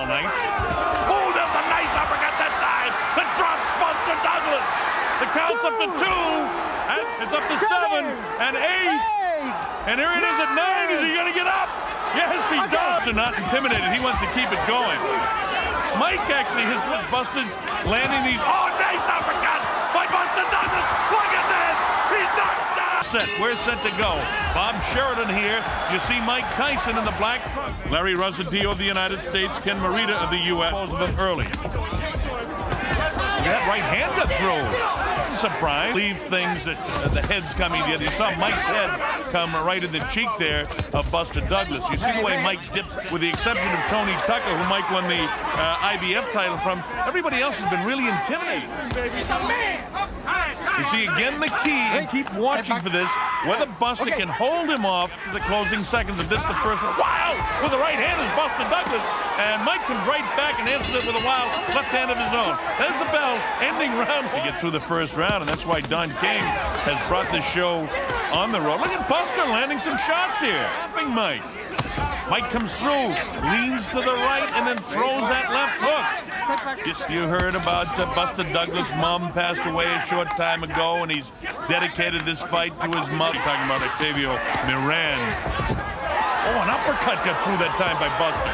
all night. Oh, there's a nice uppercut that time that drops Buster Douglas. The count's up to 2, and it's up to 7 and 8, and here it is at 9. Is he going to get up? Yes, he does. They're not intimidated. He wants to keep it going. Mike actually has Buster landing these. Oh, nice uppercut by Buster Douglas. Look at this. He's knocked down. Set. Where's set to go? Bob Sheridan here. You see Mike Tyson in the black trunk. Larry Rosadio of the United States. Ken Morita of the U.S. Both of them early. That right hand got through. Surprise. Leave things that the head's coming together. You saw Mike's head come right in the cheek there of Buster Douglas. You see the way Mike dips, with the exception of Tony Tucker, who Mike won the IBF title from. Everybody else has been really intimidating. You see again the key, and keep watching for this, whether Buster can hold him off to the closing seconds of this, the first one. Wow! With the right hand is Buster Douglas, and Mike comes right back and answers it with a wild left hand of his own. There's the bell, ending round. To get through the first round, and that's why Don King has brought this show on the road. Look at Buster landing some shots here. Stopping Mike. Mike comes through, leans to the right, and then throws that left hook. Just you heard about Buster Douglas' mom passed away a short time ago, and he's dedicated this fight to his mother. Talking about Octavio Miran. Oh, an uppercut got through that time by Buster.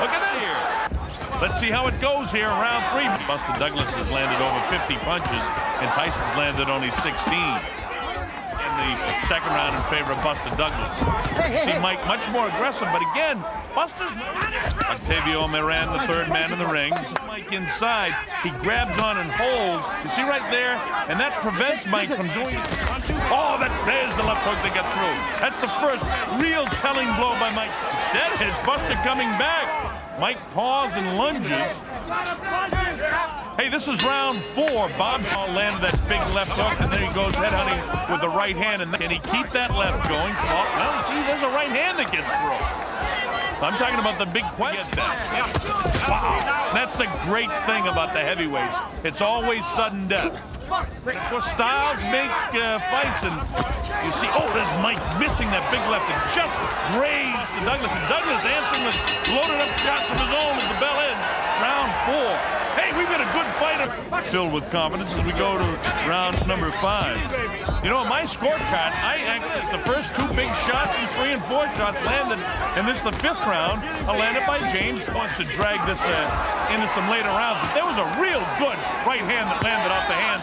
Look at that here. Let's see how it goes here in round 3. Buster Douglas has landed over 50 punches, and Tyson's landed only 16. In the second round in favor of Buster Douglas. See Mike much more aggressive, but again, Buster's Octavio Miran, the third man in the ring. Mike inside, he grabs on and holds. You see right there, and that prevents Mike from doing it. Oh, there's the left hook that got through. That's the first real telling blow by Mike. Instead, it's Buster coming back. Mike paws and lunges. Hey, this is round 4. Bob Shaw landed that big left hook, and then he goes headhunting with the right hand. And can he keep that left going? Oh, well, gee, there's a right hand that gets through. I'm talking about the big question. Wow. That's the great thing about the heavyweights. It's always sudden death. Styles make fights, and you see, oh, there's Mike missing that big left and just grazed to Douglas. And Douglas answering with loaded up shots of his own as the bell ends. Round 4. Hey, we've got a good fighter. Filled with confidence as we go to round number 5. You know, my scorecard, it's the first 2 big shots and 3 and 4 shots landed, and this is the 5th round, landed by James. Wants to drag this into some later rounds, but there was a real good right hand that landed off the hands.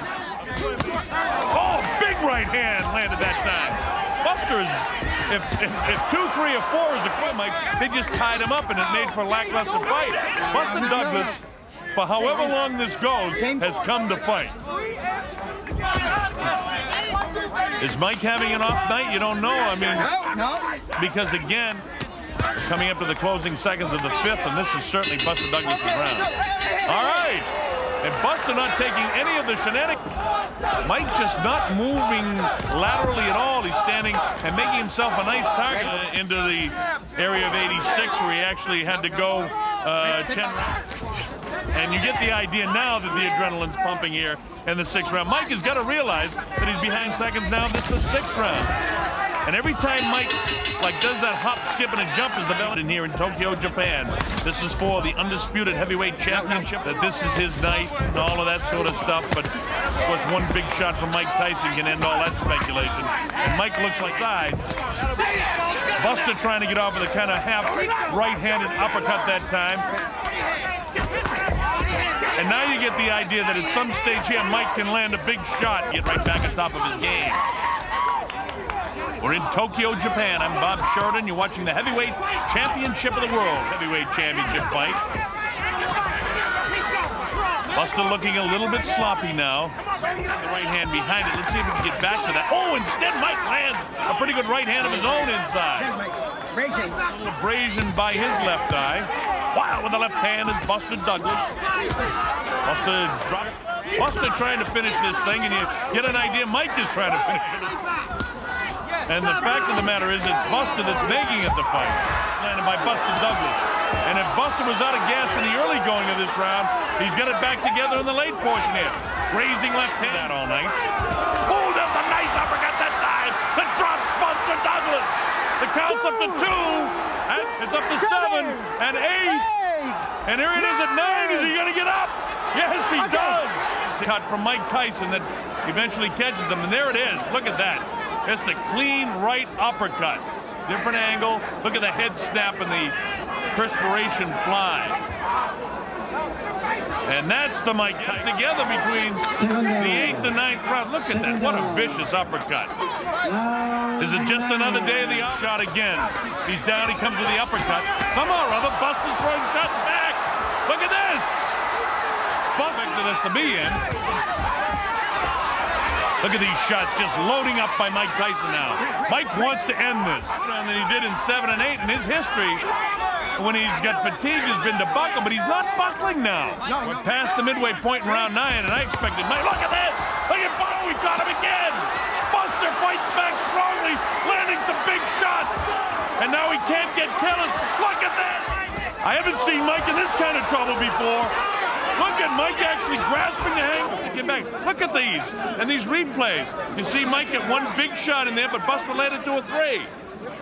Oh, big right hand landed that time. Buster's, if 2, 3, or 4 is a quick, Mike, they just tied him up and it made for a lackluster fight. Buster Douglas, for however long this goes, has come to fight. Is Mike having an off night? You don't know. I mean, because again, coming up to the closing seconds of the 5th, and this is certainly Buster Douglas' round. All right. And Buster not taking any of the shenanigans. Mike just not moving laterally at all. He's standing and making himself a nice target into the area of 86, where he actually had to go 10 rounds. And you get the idea now that the adrenaline's pumping here in the 6th round. Mike has got to realize that he's behind seconds now. This is the 6th round. And every time Mike does that hop, skip, and a jump is the belt in here in Tokyo, Japan. This is for the undisputed heavyweight championship. That this is his night and all of that sort of stuff. But of course, one big shot from Mike Tyson can end all that speculation. And Mike looks like side. Buster trying to get off with a kind of half right-handed uppercut that time. And now you get the idea that at some stage here, Mike can land a big shot, get right back on top of his game. We're in Tokyo, Japan. I'm Bob Sheridan. You're watching the heavyweight championship of the world. Heavyweight championship fight. Buster looking a little bit sloppy now. The right hand behind it. Let's see if we can get back to that. Oh, instead Mike lands a pretty good right hand of his own inside. A little abrasion by his left eye. Wow, with the left hand is Buster Douglas. Buster trying to finish this thing, and you get an idea Mike is trying to finish it. And the fact of the matter is, it's Buster that's making it the fight. It's landed by Buster Douglas. And if Buster was out of gas in the early going of this round, he's got it back together in the late portion here. Grazing left hand all night. Oh, there's a nice uppercut that time that drops Buster Douglas. The count's up to 2, and it's up to 7 and 8. And here it is at 9. Is he going to get up? Yes, he does. Cut from Mike Tyson that eventually catches him. And there it is. Look at that. It's a clean right uppercut. Different angle. Look at the head snap and the perspiration fly. And that's the Mike Tyson together between the 8th and 9th round. Look at that. What a vicious uppercut. Is it just another day of the shot again? He's down. He comes with the uppercut. Somehow or other, Buster's throwing shots back. Look at this. Expected us to be in. Look at these shots just loading up by Mike Tyson now. Mike wants to end this. Than he did in 7 and 8 in his history. When he's got fatigue, has been to buckle, but he's not buckling now. We're past the midway point in round 9, and I expected Mike. Look at this! Look at Bo! We got him again! Buster fights back strongly, landing some big shots. And now he can't get killers. Look at that! I haven't seen Mike in this kind of trouble before. Look at Mike actually grasping the hang to get back. Look at these and these replays. You see Mike get one big shot in there, but Buster led it to a 3.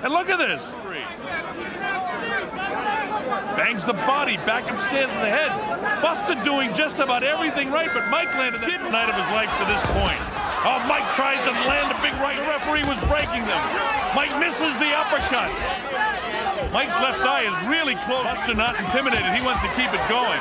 And look at this. Bangs the body back upstairs in the head. Buster doing just about everything right, but Mike landed the night of his life to this point. Oh, Mike tries to land a big right. The referee was breaking them. Mike misses the uppercut. Mike's left eye is really close. Buster not intimidated. He wants to keep it going.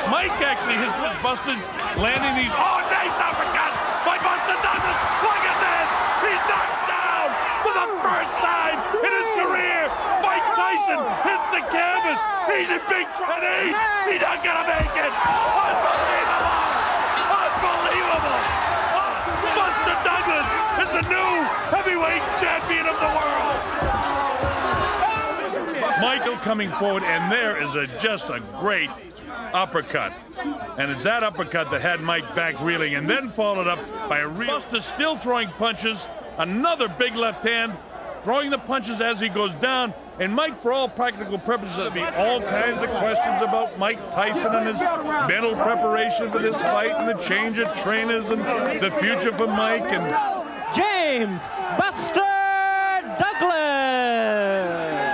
Mike actually, his left Buster landing these. Oh, nice uppercut by Buster Douglas. Look at this. He's knocked down for the first time in his career. Mike Tyson hits the canvas. He's in big trouble. He's not gonna make it. Unbelievable! Unbelievable! Buster Douglas is the new heavyweight champion of the world. Michael coming forward, and there is just a great uppercut. And it's that uppercut that had Mike back reeling, and then followed up by a real Buster still throwing punches. Another big left hand, throwing the punches as he goes down. And Mike, for all practical purposes, there'll be all kinds of questions about Mike Tyson and his mental preparation for this fight, and the change of trainers, and the future for Mike. And James Buster Douglas.